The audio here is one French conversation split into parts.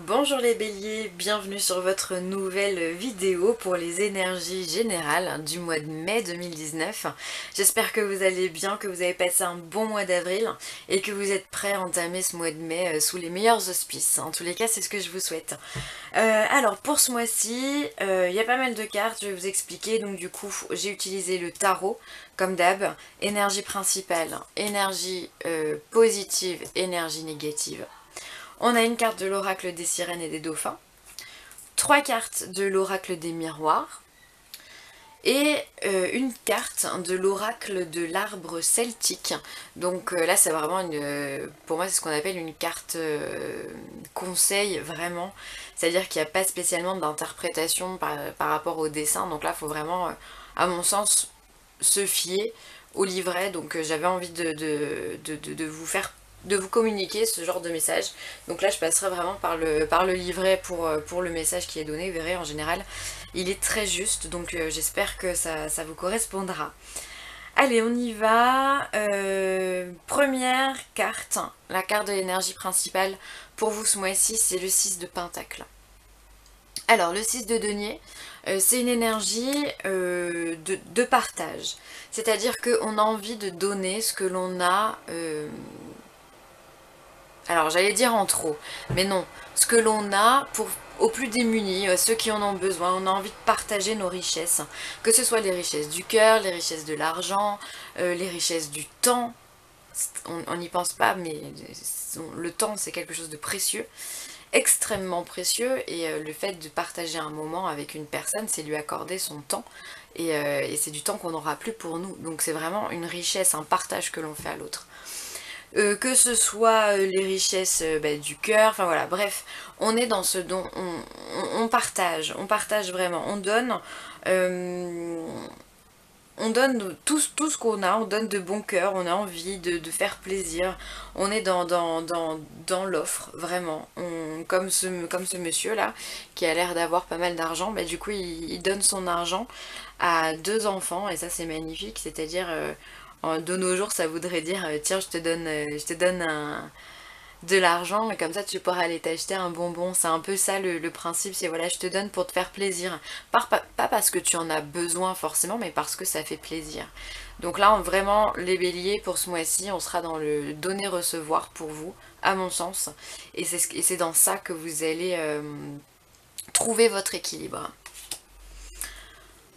Bonjour les béliers, bienvenue sur votre nouvelle vidéo pour les énergies générales du mois de mai 2019. J'espère que vous allez bien, que vous avez passé un bon mois d'avril et que vous êtes prêts à entamer ce mois de mai sous les meilleurs auspices. En tous les cas, c'est ce que je vous souhaite. Alors pour ce mois-ci, il y a pas mal de cartes, je vais vous expliquer. Donc du coup, j'ai utilisé le tarot comme d'hab. Énergie principale, énergie positive, énergie négative. On a une carte de l'oracle des sirènes et des dauphins, 3 cartes de l'oracle des miroirs et une carte de l'oracle de l'arbre celtique. Donc là c'est vraiment pour moi c'est ce qu'on appelle une carte conseil vraiment, c'est-à-dire qu'il n'y a pas spécialement d'interprétation par rapport au dessin. Donc là il faut vraiment à mon sens se fier au livret. Donc j'avais envie de vous communiquer ce genre de message. Donc là je passerai vraiment par le livret pour le message qui est donné. Vous verrez, en général il est très juste, donc j'espère que ça vous correspondra. Allez, on y va. Première carte, la carte de l'énergie principale pour vous ce mois-ci, c'est le 6 de Pentacle. Alors le 6 de denier, c'est une énergie de partage. C'est-à-dire qu'on a envie de donner ce que l'on a... alors j'allais dire en trop, mais non. Ce que l'on a aux plus démunis, ceux qui en ont besoin. On a envie de partager nos richesses. Que ce soit les richesses du cœur, les richesses de l'argent, les richesses du temps. On n'y pense pas, mais le temps c'est quelque chose de précieux. Extrêmement précieux, et le fait de partager un moment avec une personne, c'est lui accorder son temps, et c'est du temps qu'on n'aura plus pour nous. Donc c'est vraiment une richesse, un partage que l'on fait à l'autre. Que ce soit les richesses du cœur, enfin voilà, bref, on est dans ce don, on partage vraiment, on donne tout ce qu'on a, on donne de bon cœur, on a envie de faire plaisir, on est dans l'offre, vraiment. Comme ce monsieur là, qui a l'air d'avoir pas mal d'argent, du coup il donne son argent à 2 enfants, et ça c'est magnifique. C'est-à-dire, de nos jours ça voudrait dire, tiens je te donne de l'argent, et comme ça tu pourras aller t'acheter un bonbon. C'est un peu ça le principe, c'est voilà, je te donne pour te faire plaisir. Pas parce que tu en as besoin forcément, mais parce que ça fait plaisir. Donc là, vraiment, les béliers, pour ce mois-ci, on sera dans le donner-recevoir pour vous, à mon sens. Et c'est dans ça que vous allez trouver votre équilibre.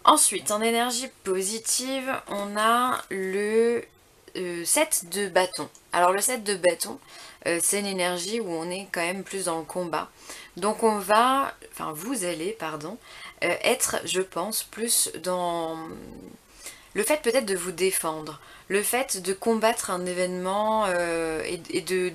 Ensuite, en énergie positive, on a le 7 de bâton. Alors le 7 de bâton, c'est une énergie où on est quand même plus dans le combat. Donc vous allez, pardon, être, je pense, plus dans le fait peut-être de vous défendre, le fait de combattre un événement et de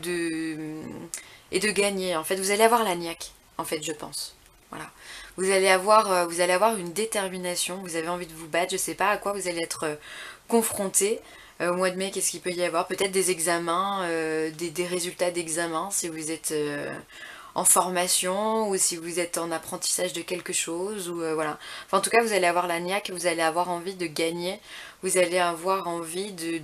gagner. En fait, vous allez avoir la niaque, en fait, je pense. Voilà. Vous allez avoir une détermination, vous avez envie de vous battre, je sais pas à quoi vous allez être confronté. Au mois de mai, qu'est-ce qu'il peut y avoir? Peut-être des examens, des résultats d'examen si vous êtes en formation, ou si vous êtes en apprentissage de quelque chose, ou voilà. Enfin, en tout cas, vous allez avoir la niaque, vous allez avoir envie de gagner, vous allez avoir envie de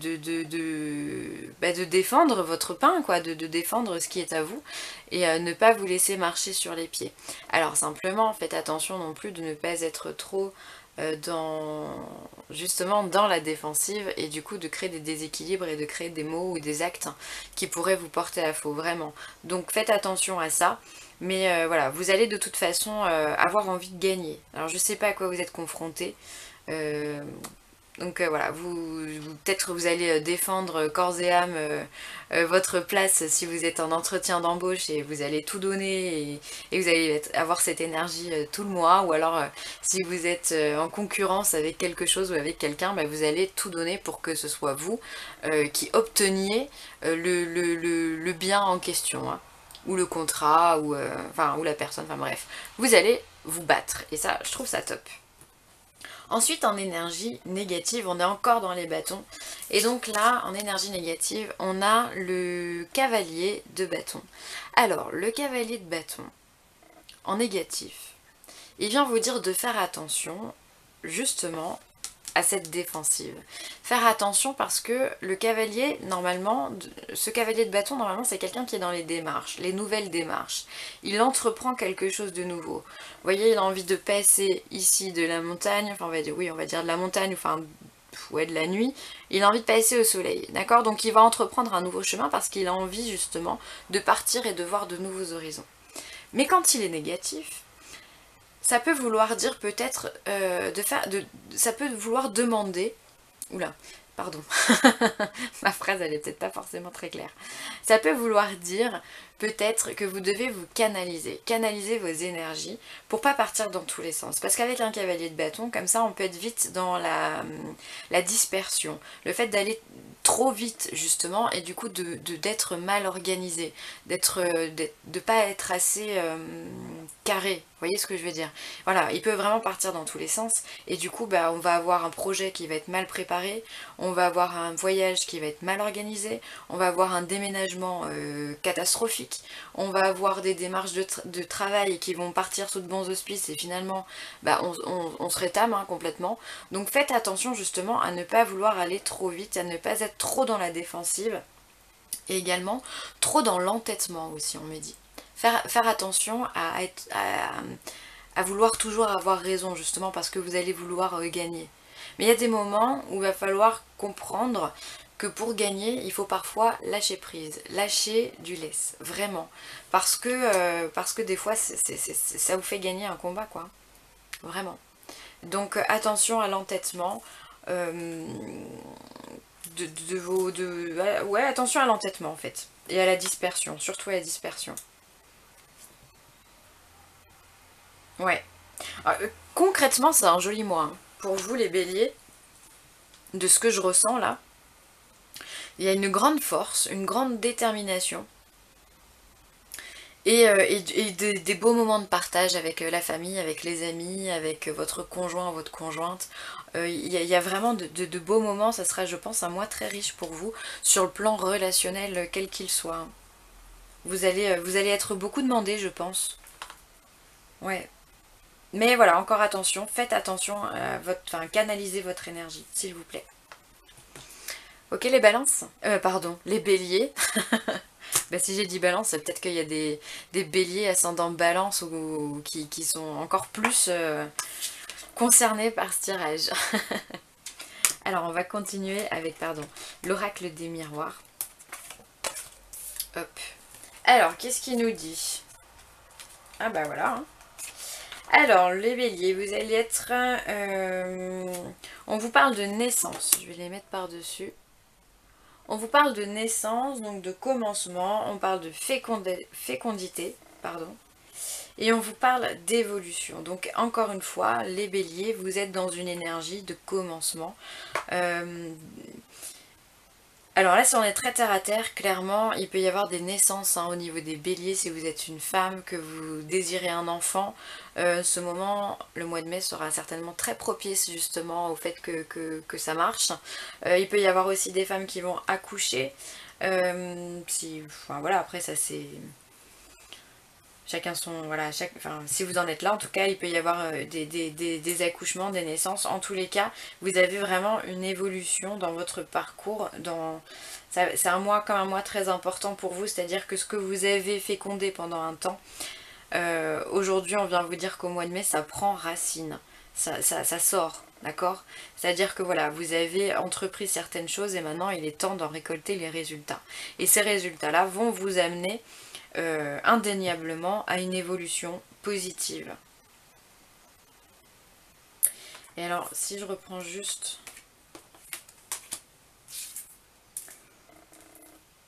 défendre votre pain, quoi, de défendre ce qui est à vous, et ne pas vous laisser marcher sur les pieds. Alors simplement, faites attention non plus de ne pas être trop justement dans la défensive, et du coup de créer des déséquilibres et de créer des mots ou des actes qui pourraient vous porter à faux, vraiment. Donc faites attention à ça, mais voilà, vous allez de toute façon avoir envie de gagner. Alors je sais pas à quoi vous êtes confronté, donc voilà, peut-être vous allez défendre corps et âme votre place si vous êtes en entretien d'embauche, et vous allez tout donner, et vous allez avoir cette énergie tout le mois. Ou alors si vous êtes en concurrence avec quelque chose ou avec quelqu'un, vous allez tout donner pour que ce soit vous qui obteniez le bien en question, hein, ou le contrat, ou la personne, enfin bref. Vous allez vous battre, et ça, je trouve ça top. Ensuite, en énergie négative, on est encore dans les bâtons. Et donc là, en énergie négative, on a le cavalier de bâton. Alors, le cavalier de bâton, en négatif, il vient vous dire de faire attention, justement, à cette défensive. Faire attention parce que le cavalier, normalement, ce cavalier de bâton, normalement, c'est quelqu'un qui est dans les démarches, les nouvelles démarches. Il entreprend quelque chose de nouveau. Vous voyez, il a envie de passer ici de la montagne, enfin, on va dire de la montagne, enfin, ouais, de la nuit. Il a envie de passer au soleil, d'accord? Donc, il va entreprendre un nouveau chemin parce qu'il a envie, justement, de partir et de voir de nouveaux horizons. Mais quand il est négatif, ça peut vouloir dire peut-être ça peut vouloir demander. Oula, pardon. Ma phrase elle est peut-être pas forcément très claire. Ça peut vouloir dire peut-être que vous devez vous canaliser vos énergies pour pas partir dans tous les sens. Parce qu'avec un cavalier de bâton, comme ça on peut être vite dans la dispersion. Le fait d'aller trop vite justement et du coup d'être mal organisé, de pas être assez carré, vous voyez ce que je veux dire? Voilà, il peut vraiment partir dans tous les sens et du coup bah, on va avoir un projet qui va être mal préparé, on va avoir un voyage qui va être mal organisé, on va avoir un déménagement catastrophique, on va avoir des démarches de travail qui vont partir sous de bons auspices et finalement bah, on se rétame hein, complètement. Donc faites attention justement à ne pas vouloir aller trop vite, à ne pas être trop dans la défensive et également trop dans l'entêtement aussi on me dit. Faire attention à vouloir toujours avoir raison justement parce que vous allez vouloir gagner. Mais il y a des moments où il va falloir comprendre que pour gagner, il faut parfois lâcher prise, lâcher du lest, vraiment. Parce que des fois, ça vous fait gagner un combat, quoi. Vraiment. Donc attention à l'entêtement. Ouais, attention à l'entêtement en fait. Et à la dispersion, surtout à la dispersion. Ouais. Concrètement, c'est un joli mois. Hein. Pour vous les béliers, de ce que je ressens là, il y a une grande force, une grande détermination et des beaux moments de partage avec la famille, avec les amis, avec votre conjoint, votre conjointe. Il y a vraiment de beaux moments, ça sera je pense un mois très riche pour vous sur le plan relationnel quel qu'il soit. Hein. Vous allez être beaucoup demandé je pense. Ouais. Mais voilà, encore attention, faites attention à canalisez votre énergie, s'il vous plaît. Ok les balances pardon, les béliers. Bah, si j'ai dit balance, c'est peut-être qu'il y a des béliers ascendant balance ou qui sont encore plus concernés par ce tirage. Alors on va continuer avec, pardon, l'oracle des miroirs. Hop. Alors, qu'est-ce qu'il nous dit? Ah bah voilà. Hein. Alors, les béliers, vous allez être... on vous parle de naissance. Je vais les mettre par-dessus. On vous parle de naissance, donc de commencement, on parle de fécondité, pardon, et on vous parle d'évolution. Donc encore une fois, les béliers, vous êtes dans une énergie de commencement. Alors là, si on est très terre à terre, clairement, il peut y avoir des naissances hein, au niveau des béliers. Si vous êtes une femme, que vous désirez un enfant, ce moment, le mois de mai, sera certainement très propice justement au fait que ça marche. Il peut y avoir aussi des femmes qui vont accoucher. Enfin voilà, après ça c'est... Chacun son... Voilà, si vous en êtes là, en tout cas, il peut y avoir des accouchements, des naissances. En tous les cas, vous avez vraiment une évolution dans votre parcours. C'est un mois comme un mois très important pour vous, c'est-à-dire que ce que vous avez fécondé pendant un temps, aujourd'hui, on vient vous dire qu'au mois de mai, ça prend racine. Ça sort, d'accord? C'est-à-dire que voilà, vous avez entrepris certaines choses et maintenant, il est temps d'en récolter les résultats. Et ces résultats-là vont vous amener... indéniablement à une évolution positive. Et alors, si je reprends juste...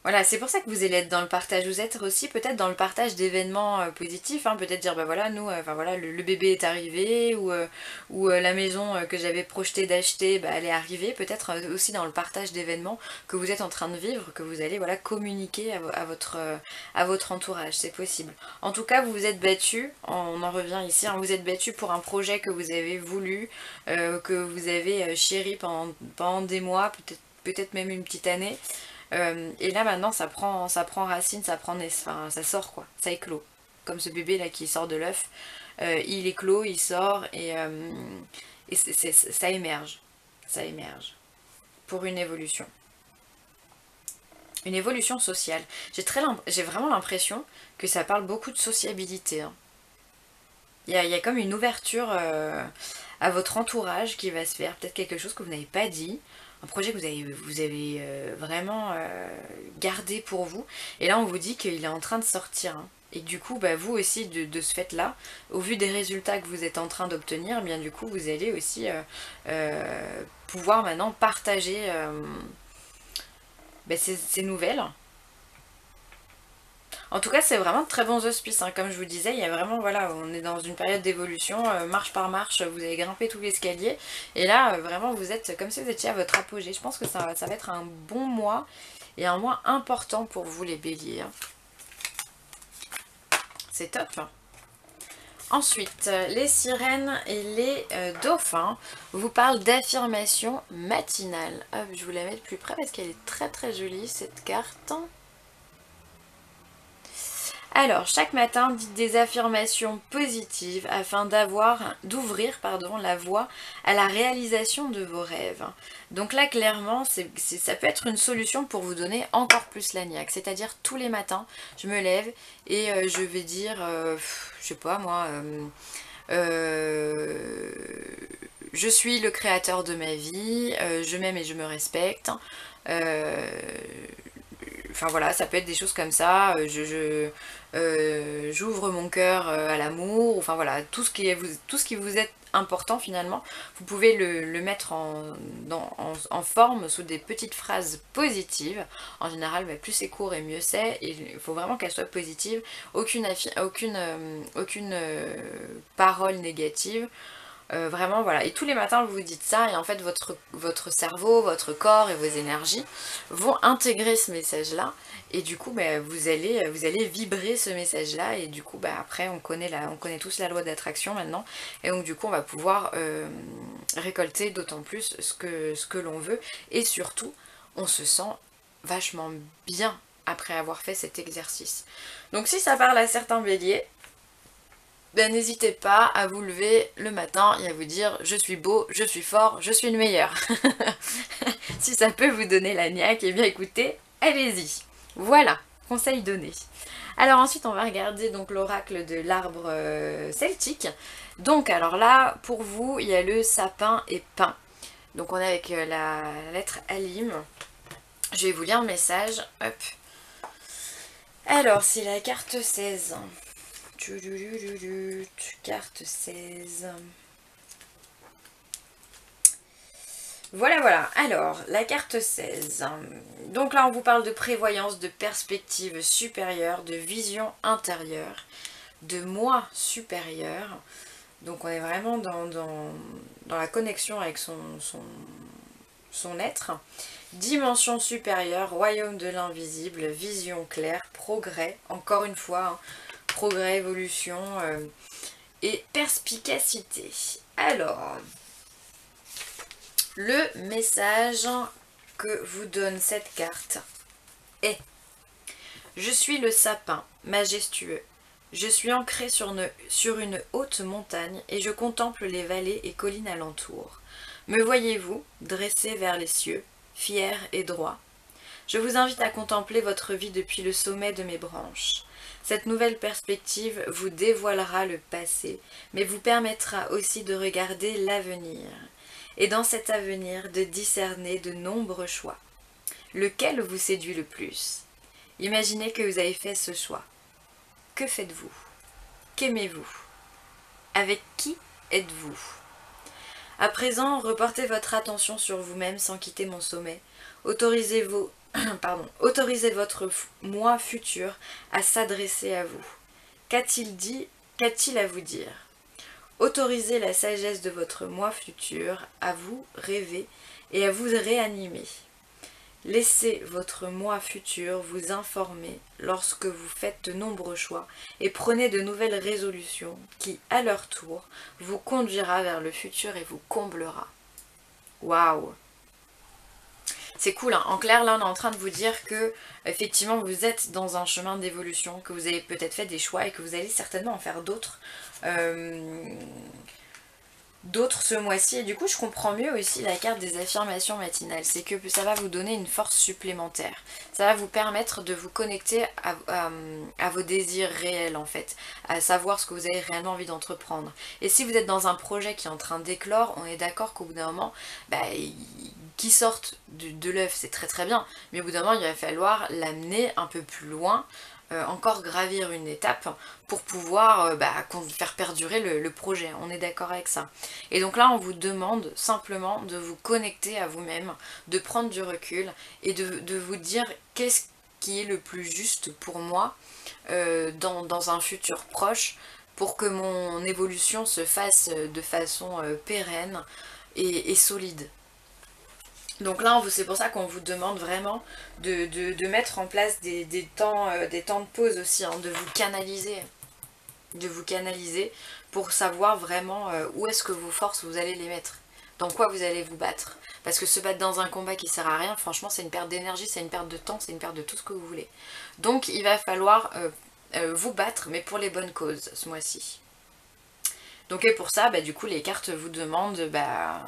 Voilà, c'est pour ça que vous allez être dans le partage. Vous êtes aussi peut-être dans le partage d'événements positifs. Hein, peut-être dire, bah voilà, nous, voilà, le bébé est arrivé ou la maison que j'avais projeté d'acheter, bah, elle est arrivée. Peut-être aussi dans le partage d'événements que vous êtes en train de vivre, que vous allez voilà, communiquer à votre entourage. C'est possible. En tout cas, vous vous êtes battu, on en revient ici, hein, vous êtes battu pour un projet que vous avez voulu, que vous avez chéri pendant des mois, peut-être même une petite année. Et là maintenant ça prend racine, enfin, ça sort quoi, ça éclot. Comme ce bébé là qui sort de l'œuf, il éclot, il sort et ça émerge. ça émerge pour une évolution. Une évolution sociale. J'ai vraiment l'impression que ça parle beaucoup de sociabilité. Hein. Il y a comme une ouverture à votre entourage qui va se faire. Peut-être quelque chose que vous n'avez pas dit. Un projet que vous avez vraiment gardé pour vous. Et là, on vous dit qu'il est en train de sortir. Hein. Et du coup, bah, vous aussi, de ce fait-là, au vu des résultats que vous êtes en train d'obtenir, bien du coup, vous allez aussi pouvoir maintenant partager ces nouvelles. En tout cas, c'est vraiment de très bons auspices. Hein. Comme je vous disais, il y a vraiment, voilà, on est dans une période d'évolution, marche par marche, vous avez grimpé tout l'escalier. Et là, vraiment, vous êtes comme si vous étiez à votre apogée. Je pense que ça va être un bon mois et un mois important pour vous, les béliers. Hein. C'est top. Ensuite, les sirènes et les dauphins vous parlent d'affirmation matinale. Hop, je vous la mets de plus près parce qu'elle est très très jolie, cette carte. Alors, chaque matin, dites des affirmations positives afin d'ouvrir la voie à la réalisation de vos rêves. Donc là, clairement, ça peut être une solution pour vous donner encore plus la niaque. C'est-à-dire, tous les matins, je me lève et je vais dire, je sais pas moi, je suis le créateur de ma vie, je m'aime et je me respecte. Enfin voilà, ça peut être des choses comme ça, j'ouvre mon cœur à l'amour, enfin voilà, tout ce qui vous est important finalement, vous pouvez le mettre en forme sous des petites phrases positives. En général, plus c'est court et mieux c'est, et il faut vraiment qu'elles soient positives, aucune parole négative. Vraiment voilà, et tous les matins vous vous dites ça et en fait votre cerveau, votre corps et vos énergies vont intégrer ce message là et du coup vous allez vibrer ce message là et du coup après on connaît tous la loi d'attraction maintenant et donc du coup on va pouvoir récolter d'autant plus ce que l'on veut et surtout on se sent vachement bien après avoir fait cet exercice. Donc si ça parle à certains béliers, n'hésitez pas à vous lever le matin et à vous dire je suis beau, je suis fort, je suis le meilleur. Si ça peut vous donner la niaque, eh bien écoutez, allez-y. Voilà, conseil donné. Alors ensuite on va regarder donc l'oracle de l'arbre celtique. Donc alors là, pour vous, il y a le sapin et pin. Donc on est avec la lettre Alim. Je vais vous lire le message. Hop. Alors c'est la carte 16. Carte 16. Voilà. Alors, la carte 16. Donc là, on vous parle de prévoyance, de perspective supérieure, de vision intérieure, de moi supérieur. Donc on est vraiment dans la connexion avec son être. Dimension supérieure, royaume de l'invisible, vision claire, progrès, encore une fois, progrès, évolution et perspicacité. Alors, le message que vous donne cette carte est: je suis le sapin majestueux. Je suis ancré sur une haute montagne et je contemple les vallées et collines alentour. Me voyez-vous, dressé vers les cieux, fier et droit? Je vous invite à contempler votre vie depuis le sommet de mes branches. Cette nouvelle perspective vous dévoilera le passé, mais vous permettra aussi de regarder l'avenir. Et dans cet avenir, de discerner de nombreux choix. Lequel vous séduit le plus? Imaginez que vous avez fait ce choix. Que faites-vous? Qu'aimez-vous? Avec qui êtes-vous? À présent, reportez votre attention sur vous-même sans quitter mon sommet. Autorisez votre moi futur à s'adresser à vous. Qu'a-t-il dit? Qu'a-t-il à vous dire? Autorisez la sagesse de votre moi futur à vous rêver et à vous réanimer. Laissez votre moi futur vous informer lorsque vous faites de nombreux choix et prenez de nouvelles résolutions qui, à leur tour, vous conduira vers le futur et vous comblera. Waouh! C'est cool, hein. En clair, là on est en train de vous dire que effectivement vous êtes dans un chemin d'évolution, que vous avez peut-être fait des choix et que vous allez certainement en faire d'autres d'autres ce mois-ci. Et du coup je comprends mieux aussi la carte des affirmations matinales. C'est que ça va vous donner une force supplémentaire. Ça va vous permettre de vous connecter à vos désirs réels en fait. À savoir ce que vous avez réellement envie d'entreprendre. Et si vous êtes dans un projet qui est en train d'éclore, on est d'accord qu'au bout d'un moment, qui sortent de l'œuf c'est très très bien. Mais au bout d'un moment il va falloir l'amener un peu plus loin. Encore gravir une étape pour pouvoir faire perdurer le projet, on est d'accord avec ça. Et donc là on vous demande simplement de vous connecter à vous-même, de prendre du recul et de vous dire qu'est-ce qui est le plus juste pour moi dans un futur proche pour que mon évolution se fasse de façon pérenne et solide. Donc là, c'est pour ça qu'on vous demande vraiment de mettre en place des temps de pause aussi, hein, de vous canaliser pour savoir vraiment où est-ce que vos forces vous allez les mettre, dans quoi vous allez vous battre. Parce que se battre dans un combat qui sert à rien, franchement c'est une perte d'énergie, c'est une perte de temps, c'est une perte de tout ce que vous voulez. Donc il va falloir vous battre, mais pour les bonnes causes ce mois-ci. Donc et pour ça, du coup les cartes vous demandent,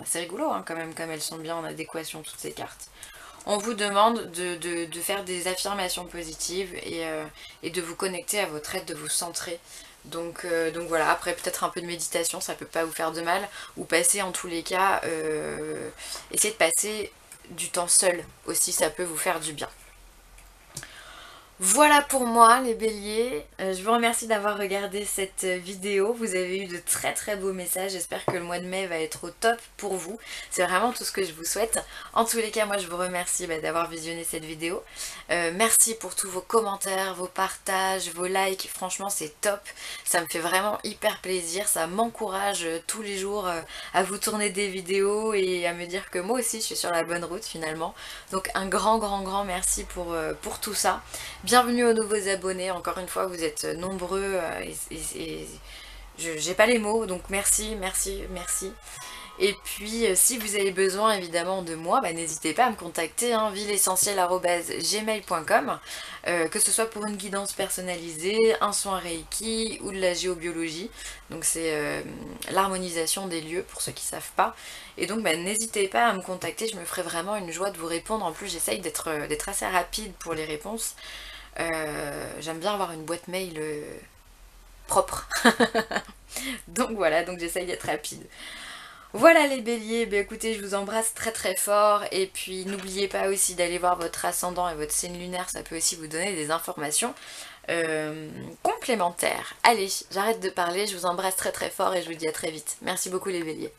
c'est rigolo hein, quand même, comme elles sont bien en adéquation toutes ces cartes. On vous demande de faire des affirmations positives et de vous connecter à votre aide, de vous centrer. Donc voilà, après peut-être un peu de méditation, ça peut pas vous faire de mal. Ou passer en tous les cas, essayer de passer du temps seul aussi, ça peut vous faire du bien. Voilà pour moi les béliers, je vous remercie d'avoir regardé cette vidéo, vous avez eu de très très beaux messages, j'espère que le mois de mai va être au top pour vous, c'est vraiment tout ce que je vous souhaite. En tous les cas moi je vous remercie d'avoir visionné cette vidéo, merci pour tous vos commentaires, vos partages, vos likes, franchement c'est top, ça me fait vraiment hyper plaisir, ça m'encourage tous les jours à vous tourner des vidéos et à me dire que moi aussi je suis sur la bonne route finalement, donc un grand merci pour tout ça. Bienvenue aux nouveaux abonnés, encore une fois vous êtes nombreux et j'ai pas les mots, donc merci. Et puis si vous avez besoin évidemment de moi, n'hésitez pas à me contacter, hein, villeessentielle@gmail.com, que ce soit pour une guidance personnalisée, un soin Reiki ou de la géobiologie. Donc c'est l'harmonisation des lieux pour ceux qui savent pas. Et donc n'hésitez pas à me contacter, je me ferai vraiment une joie de vous répondre. En plus j'essaye d'être assez rapide pour les réponses. J'aime bien avoir une boîte mail propre. Donc voilà, donc j'essaye d'être rapide. Voilà les béliers, écoutez je vous embrasse très fort et puis n'oubliez pas aussi d'aller voir votre ascendant et votre signe lunaire, ça peut aussi vous donner des informations complémentaires. Allez, j'arrête de parler, je vous embrasse très fort et je vous dis à très vite. Merci beaucoup les béliers.